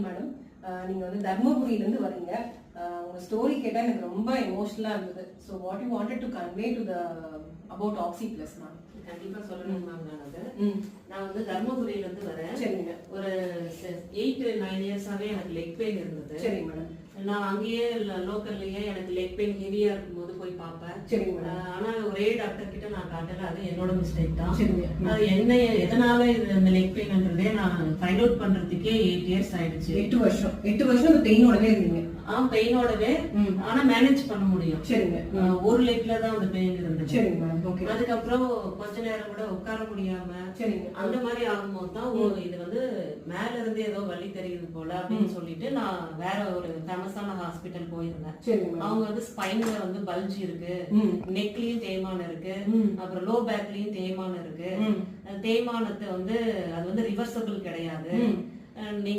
Madam, நீங்க வந்து தர்மபுரியில இருந்து வரீங்க. உங்க ஸ்டோரி கேட்டா எனக்கு ரொம்ப எமோஷனலா இருந்தது. So what you wanted to convey to the about oxy plus ma'am? கண்டிப்பா சொல்லணும் மேம். நான் வந்து தர்மபுரியில இருந்து வரேன். சரிங்க. ஒரு 8-9 இயர்ஸாவே எனக்கு லெக் பெயின் இருந்தது. சரிங்க மேடம். நான் அங்கேயே லோக்கல்லயே எனக்கு லெக் பெயின் ஹெவியா இருக்கும்போது போய் பார்ப்பேன். சரிங்க மேடம். ஆனா ஒரே டாக்டர் கிட்ட நான் காட்டல. அது என்னோட மிஸ்டேக் தான். சரிங்க. அது என்ன எதனால இந்த லெக் பெயின்ன்றதே நான் ஃபைண்ட் அவுட் பண்றதுக்கே 8 இயர்ஸ் ஆயிடுச்சு. 8 வருஷம் அந்த பெயினோடவே இருந்தீங்க? பெயினோடவே. ஆனா மேனேஜ் பண்ண முடியும். சரிங்க. ஒரு லெக்ல தான் அந்த பெயின் இருந்தது. சரிங்க மேடம். ஓகே. அதுக்கப்புறம் கொஞ்ச நேரம் கூட உட்கார முடியாம சரிங்க அந்த மாதிரி ஆகும்போது தான் இது வந்து மேல இருந்து ஏதோ வலி தெரியுது போல அப்படின்னு சொல்லிட்டு நான் வேற ஒரு ஃபேமஸான ஹாஸ்பிட்டல் போயிருந்தேன். அவங்க வந்து ஸ்பைன்ல வந்து பல்ஜ் இருக்கு, நெக்லயும் தேய்மானம் இருக்கு, அப்புறம் லோ பேக்லயும் தேய்மானம் இருக்கு. தேய்மானத்தை வந்து அது வந்து ரிவர்சபிள் கிடையாது.